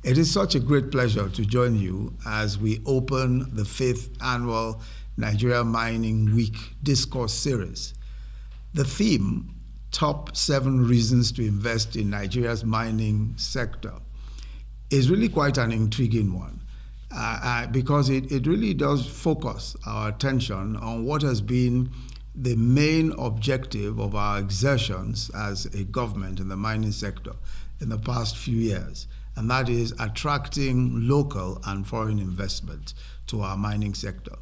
It is such a great pleasure to join you as we open the 5th annual Nigeria Mining Week Discourse series. The theme, Top 7 Reasons to Invest in Nigeria's Mining Sector, is really quite an intriguing one because it really does focus our attention on what has been the main objective of our exertions as a government in the mining sector in the past few years, and that is attracting local and foreign investment to our mining sector.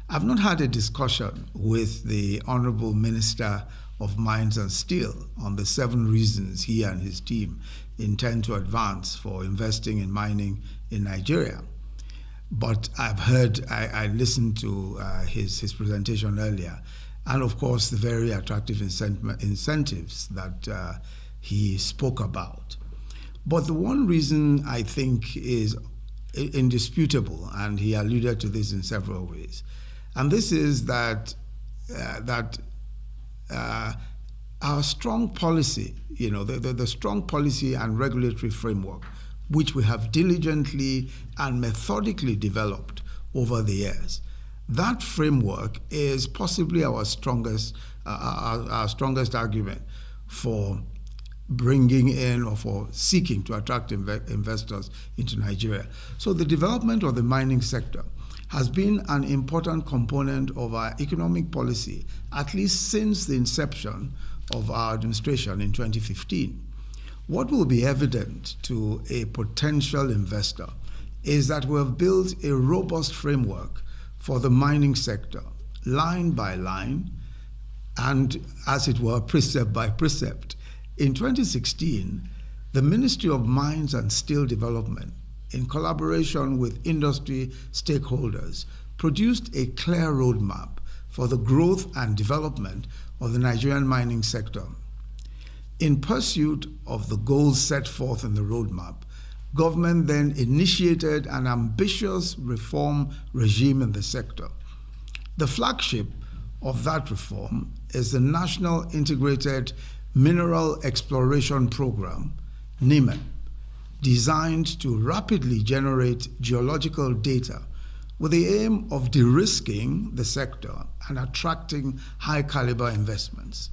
I've not had a discussion with the Honorable Minister of Mines and Steel on the 7 reasons he and his team intend to advance for investing in mining in Nigeria. But I've heard, I listened to his presentation earlier, and of course the very attractive incentives that he spoke about. But the one reason I think is indisputable, and he alluded to this in several ways, and this is that our strong policy, the strong policy and regulatory framework, which we have diligently and methodically developed over the years, that framework is possibly our strongest argument for bringing in or for seeking to attract investors into Nigeria. So the development of the mining sector has been an important component of our economic policy, at least since the inception of our administration in 2015. What will be evident to a potential investor is that we have built a robust framework for the mining sector, line by line, and as it were, precept by precept. In 2016, the Ministry of Mines and Steel Development, in collaboration with industry stakeholders, produced a clear roadmap for the growth and development of the Nigerian mining sector. In pursuit of the goals set forth in the roadmap, government then initiated an ambitious reform regime in the sector. The flagship of that reform is the National Integrated Mineral Exploration Program, NIMEP, designed to rapidly generate geological data with the aim of de-risking the sector and attracting high-caliber investments.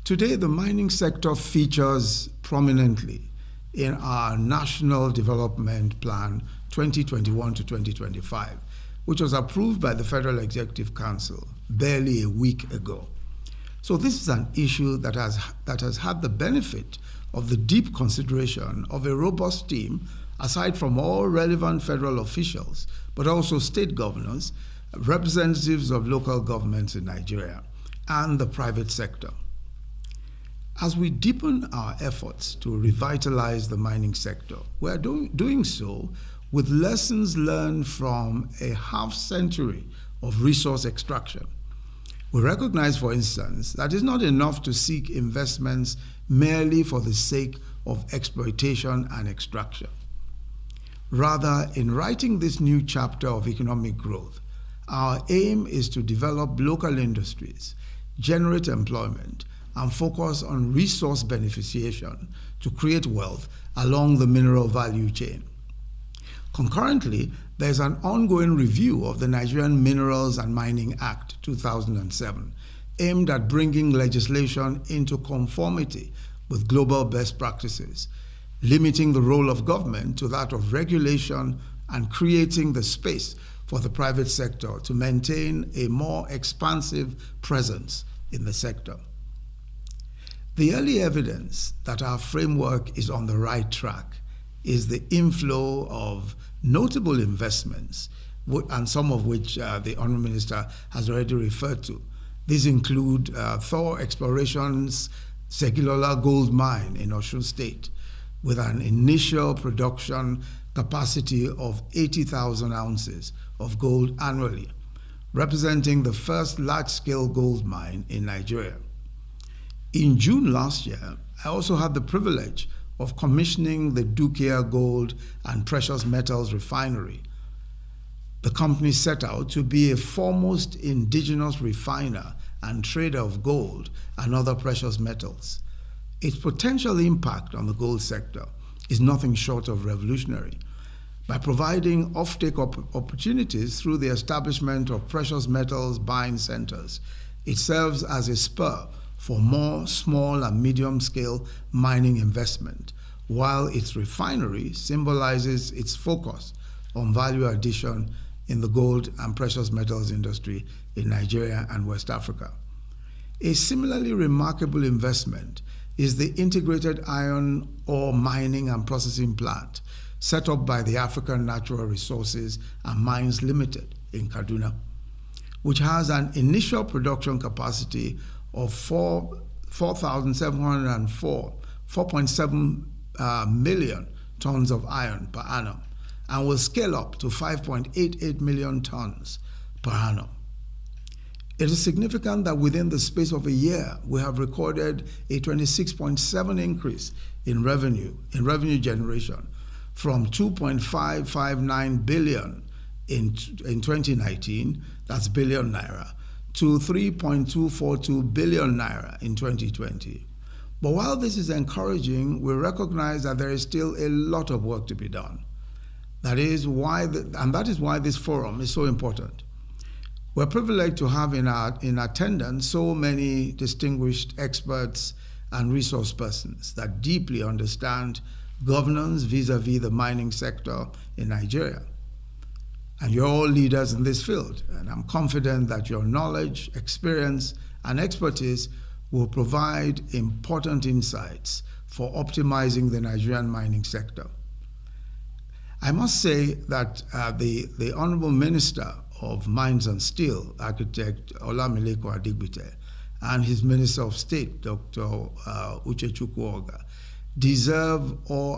Today, the mining sector features prominently in our National Development Plan 2021 to 2025, which was approved by the Federal Executive Council barely a week ago. So this is an issue that has had the benefit of the deep consideration of a robust team, aside from all relevant federal officials, but also state governors, representatives of local governments in Nigeria, and the private sector. As we deepen our efforts to revitalize the mining sector, we are doing so with lessons learned from a half-century of resource extraction. We recognize, for instance, that it's not enough to seek investments merely for the sake of exploitation and extraction. Rather, in writing this new chapter of economic growth, our aim is to develop local industries, generate employment, and focus on resource beneficiation to create wealth along the mineral value chain. Concurrently, there is an ongoing review of the Nigerian Minerals and Mining Act 2007, aimed at bringing legislation into conformity with global best practices, limiting the role of government to that of regulation and creating the space for the private sector to maintain a more expansive presence in the sector. The early evidence that our framework is on the right track is the inflow of notable investments, and some of which the Honourable Minister has already referred to. These include Thor Exploration's Segilola Gold Mine in Osun State, with an initial production capacity of 80,000 ounces of gold annually, representing the first large-scale gold mine in Nigeria. In June last year, I also had the privilege of commissioning the Dukia Gold and Precious Metals Refinery. The company set out to be a foremost indigenous refiner and trader of gold and other precious metals. Its potential impact on the gold sector is nothing short of revolutionary. By providing offtake opportunities through the establishment of precious metals buying centers, it serves as a spur for more small and medium-scale mining investment, while its refinery symbolizes its focus on value addition in the gold and precious metals industry in Nigeria and West Africa. A similarly remarkable investment is the integrated iron ore mining and processing plant set up by the African Natural Resources and Mines Limited in Kaduna, which has an initial production capacity of 4.7 million tons of iron per annum, and will scale up to 5.88 million tons per annum. It is significant that within the space of a year, we have recorded a 26.7% increase in revenue generation from 2.559 billion in 2019, that's billion naira, to 3.242 billion naira in 2020. But while this is encouraging, we recognize that there is still a lot of work to be done. That is why this forum is so important. We're privileged to have in attendance so many distinguished experts and resource persons that deeply understand governance vis-a-vis the mining sector in Nigeria. And you're all leaders in this field, and I'm confident that your knowledge, experience, and expertise will provide important insights for optimizing the Nigerian mining sector. I must say that the Honorable Minister of Mines and Steel, Architect Olamilekan Adegbite, and his Minister of State, Dr. Uchechukwu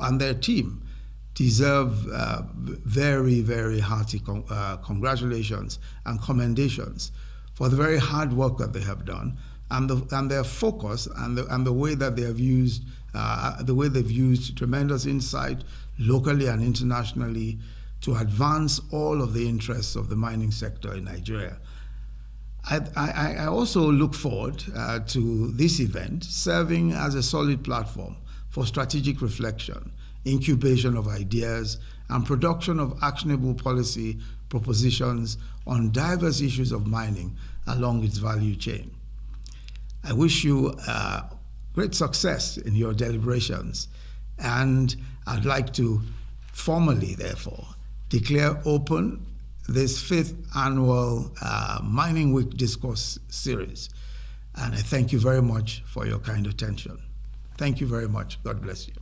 and their team deserve very, very hearty congratulations and commendations for the very hard work that they have done, and their focus and the way that they have used they've used tremendous insight locally and internationally to advance all of the interests of the mining sector in Nigeria. I also look forward to this event serving as a solid platform for strategic reflection, incubation of ideas, and production of actionable policy propositions on diverse issues of mining along its value chain. I wish you great success in your deliberations, and I'd like to formally, therefore, declare open this 5th annual Mining Week Discourse series. And I thank you very much for your kind attention. Thank you very much. God bless you.